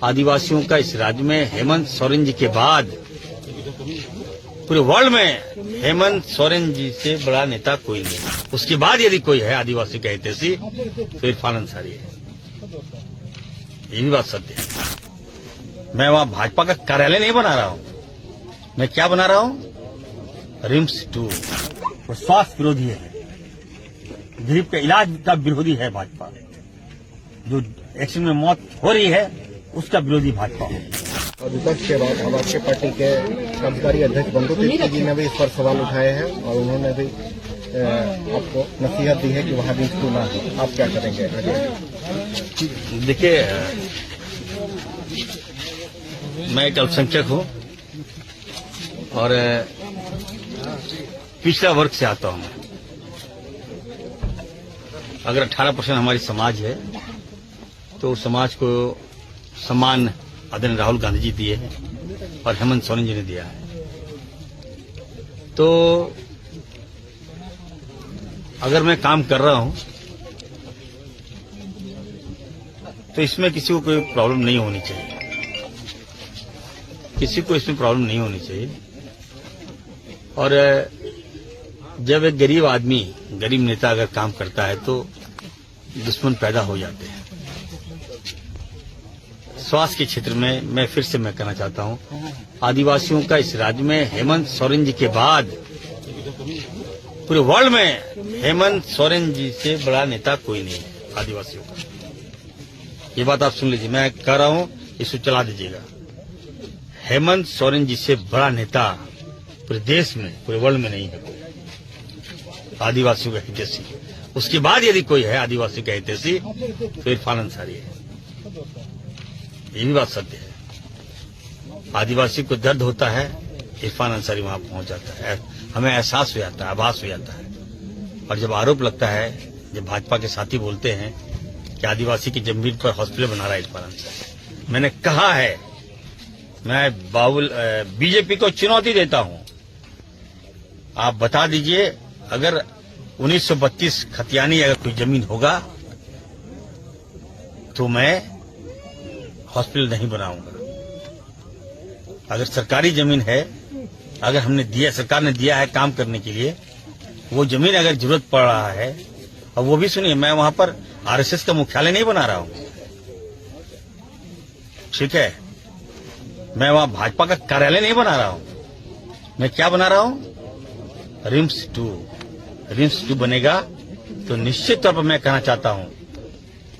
आदिवासियों का इस राज्य में हेमंत सोरेन जी के बाद पूरे वर्ल्ड में हेमंत सोरेन जी से बड़ा नेता कोई नहीं। उसके बाद यदि कोई है आदिवासी का हितैषी तो इरफान अंसारी है। ये भी बात सत्य है। मैं वहां भाजपा का कार्यालय नहीं बना रहा हूं। मैं क्या बना रहा हूं? रिम्स 2 वो स्वास्थ्य विरोधी है, गरीब के इलाज का विरोधी है भाजपा। जो एक्सीडेंट में मौत हो रही है उसका विरोधी भाजपा है। और विपक्ष के बाद अब आपके पार्टी के कार्यकारी अध्यक्ष बंधु तिर्की जी ने भी इस पर सवाल उठाए हैं और उन्होंने भी आपको नसीहत दी है कि वहां भी इसको ना हो। आप क्या करेंगे आगे? देखिए, मैं एक अल्पसंख्यक हूं और पिछड़ा वर्ग से आता हूं। अगर 18% हमारी समाज है तो उस समाज को सम्मान आदरणीय राहुल गांधी जी दिए हैं और हेमंत सोरेन जी ने दिया है। तो अगर मैं काम कर रहा हूं तो इसमें किसी को कोई प्रॉब्लम नहीं होनी चाहिए, किसी को इसमें प्रॉब्लम नहीं होनी चाहिए। और जब एक गरीब आदमी, गरीब नेता अगर काम करता है तो दुश्मन पैदा हो जाते हैं। स्वास्थ्य के क्षेत्र में मैं फिर से कहना चाहता हूं, आदिवासियों का इस राज्य में हेमंत सोरेन जी के बाद पूरे वर्ल्ड में हेमंत सोरेन जी से बड़ा नेता कोई नहीं है आदिवासियों का। ये बात आप सुन लीजिए, मैं कह रहा हूं, इसको चला दीजिएगा। हेमंत सोरेन जी से बड़ा नेता पूरे देश में, पूरे वर्ल्ड में नहीं है कोई आदिवासियों का हितैषी। उसके बाद यदि कोई है आदिवासी का हितैषी तो इरफान अंसारी है। ये भी बात सत्य है। आदिवासी को दर्द होता है, इरफान अंसारी वहां पहुंच जाता है, हमें एहसास हो जाता है, आभास हो जाता है। और जब आरोप लगता है, जब भाजपा के साथी बोलते हैं कि आदिवासी की जमीन पर हॉस्पिटल बना रहा है इरफान अंसारी, मैंने कहा है, मैं बीजेपी को चुनौती देता हूं। आप बता दीजिए, अगर 1932 खतियानी अगर कोई जमीन होगा तो मैं हॉस्पिटल नहीं बनाऊंगा। अगर सरकारी जमीन है, अगर हमने दिया, सरकार ने दिया है काम करने के लिए, वो जमीन अगर जरूरत पड़ रहा है, और वो भी सुनिए, मैं वहां पर आरएसएस का मुख्यालय नहीं बना रहा हूं, ठीक है? मैं वहां भाजपा का कार्यालय नहीं बना रहा हूं। मैं क्या बना रहा हूं? रिम्स 2 बनेगा तो निश्चित तौर पर मैं कहना चाहता हूं,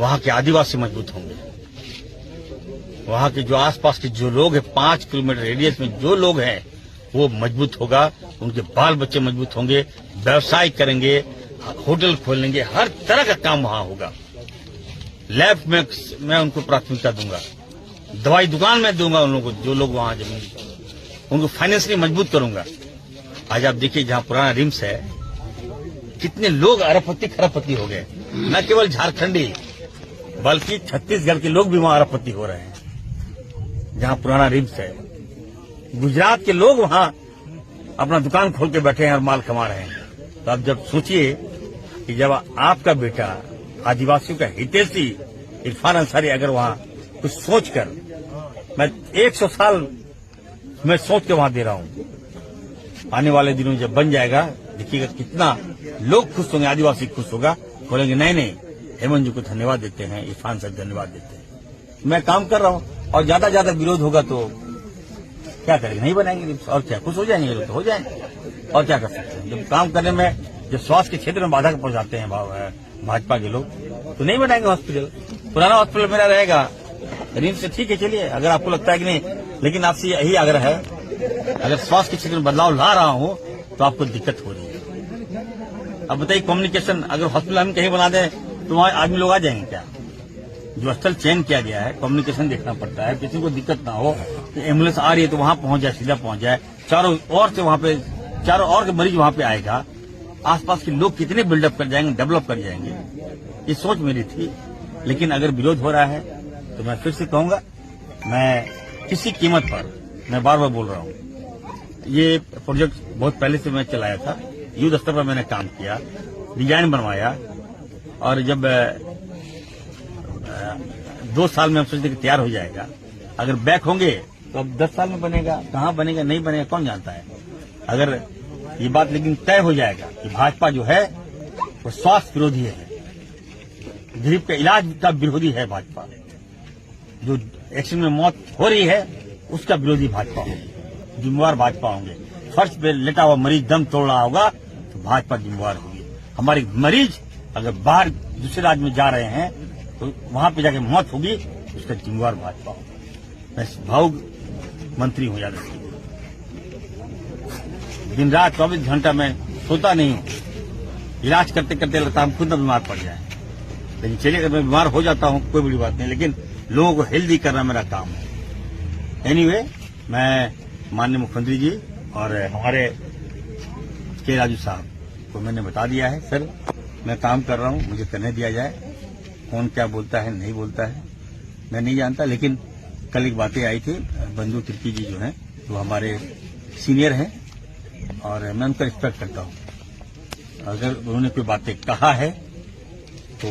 वहां के आदिवासी मजबूत होंगे। वहां के जो आसपास के जो लोग हैं, 5 किलोमीटर रेडियस में जो लोग हैं, वो मजबूत होगा। उनके बाल बच्चे मजबूत होंगे, व्यवसाय करेंगे, होटल खोलेंगे, हर तरह का काम वहां होगा। लैब में मैं उनको प्राथमिकता दूंगा, दवाई दुकान में दूंगा उन लोगों को, जो लोग वहां जमीन, उनको फाइनेंशियली मजबूत करूंगा। आज आप देखिए, जहां पुराना रिम्स है, कितने लोग अरबपति खरबपति हो गए। न केवल झारखंडी बल्कि छत्तीसगढ़ के लोग भी वहां अरबपति हो रहे हैं। जहां पुराना रिम्स है, गुजरात के लोग वहां अपना दुकान खोल के बैठे हैं और माल कमा रहे हैं। तो आप जब सोचिए कि जब आपका बेटा आदिवासियों का हितैषी इरफान अंसारी अगर वहां कुछ सोचकर, मैं 100 साल मैं सोच के वहां दे रहा हूं, आने वाले दिनों जब बन जाएगा, देखिएगा कितना लोग खुश होंगे, आदिवासी खुश होगा, बोलेंगे नहीं, हेमंत जी को धन्यवाद देते हैं, इरफान साहब धन्यवाद देते हैं। मैं काम कर रहा हूं, और ज्यादा विरोध होगा तो क्या करेंगे? नहीं बनाएंगे। और क्या, खुश हो जाएंगे लोग तो हो जाएंगे, और क्या कर सकते हैं? जब काम करने में, जब स्वास्थ्य के क्षेत्र में बाधा पहुंचाते हैं भाजपा के लोग, तो नहीं बनाएंगे हॉस्पिटल। पुराना हॉस्पिटल मेरा रहेगा रिम्स से, ठीक है, चलिए, अगर आपको लगता है कि नहीं। लेकिन आपसे यही आग्रह है, अगर स्वास्थ्य के क्षेत्र में बदलाव ला रहा हूं तो आपको दिक्कत हो रही है। अब बताइए, कम्युनिकेशन अगर हॉस्पिटल हम कहीं बना दें तो वहां आदमी लोग आ जाएंगे क्या? जो स्थल चयन किया गया है, कम्युनिकेशन देखना पड़ता है, किसी को दिक्कत ना हो, एम्बुलेंस आ रही है तो वहां पहुंच जाए, सीधा पहुंच जाए, चारों ओर से वहां पे, चारों ओर के मरीज वहां पे आएगा, आसपास के लोग कितने बिल्डअप कर जाएंगे, डेवलप कर जाएंगे। ये सोच मेरी थी। लेकिन अगर विरोध हो रहा है तो मैं फिर से कहूंगा, मैं किसी कीमत पर, मैं बार बार बोल रहा हूं, ये प्रोजेक्ट बहुत पहले से मैं चलाया था, युद्ध स्तर पर मैंने काम किया, डिजाइन बनवाया, और जब 2 साल में हम सोचते कि तैयार हो जाएगा, अगर बैक होंगे तो अब 10 साल में बनेगा, कहाँ बनेगा नहीं बनेगा कौन जानता है। अगर ये बात लेकिन तय हो जाएगा कि भाजपा जो है वो स्वास्थ्य विरोधी है, गरीब के इलाज का विरोधी है भाजपा, जो एक्सीडेंट में मौत हो रही है उसका विरोधी भाजपा होगी, जिम्मेवार भाजपा होंगे। फर्श पे लेटा हुआ मरीज दम तोड़ रहा होगा तो भाजपा जिम्मेवार होगी। हमारे मरीज अगर बाहर दूसरे राज्य में जा रहे हैं तो वहां पे जाके मौत होगी, उसका जिम्मेवार भाजपा होगा। मैं भावुक मंत्री हूं, याद रखिए। दिन रात 24 घंटा मैं सोता नहीं हूं, इलाज करते करते लगता हम खुद न बीमार पड़ जाए। लेकिन चलिए, अगर मैं बीमार हो जाता हूं कोई बड़ी बात नहीं, लेकिन लोगों को हेल्दी करना मेरा काम है। एनीवे, मैं माननीय मुख्यमंत्री जी और हमारे के राजू साहब को मैंने बता दिया है, सर मैं काम कर रहा हूं, मुझे करने दिया जाए। कौन क्या बोलता है नहीं बोलता है मैं नहीं जानता, लेकिन कल एक बातें आई थी, बंधु तिर्की जी जो हैं वो हमारे सीनियर हैं और मैं उनका रिस्पेक्ट करता हूं। अगर उन्होंने कोई बातें कहा है तो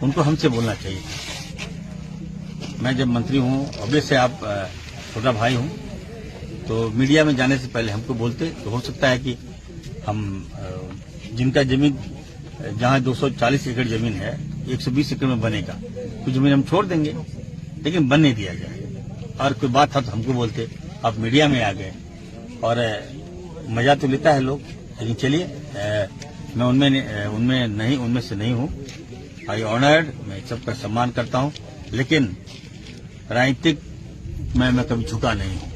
उनको हमसे बोलना चाहिए। मैं जब मंत्री हूं, ऑब्वियस से आप छोटा भाई हूं, तो मीडिया में जाने से पहले हमको बोलते तो हो सकता है कि हम जिनका जमीन जहां 240 एकड़ जमीन है 120 एकड़ में बनेगा, कुछ जमीन हम छोड़ देंगे, लेकिन बन नहीं दिया जाए। और कोई बात था तो हमको बोलते, आप मीडिया में आ गए और मजा तो लेता है लोग, लेकिन चलिए मैं उनमें से नहीं हूं। आई ऑनर्ड, मैं सबका सम्मान करता हूं, लेकिन राजनीतिक में मैं कभी झुका नहीं हूं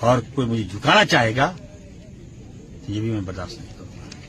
और कोई मुझे झुकाना चाहेगा तो ये भी मैं बर्दाश्त नहीं।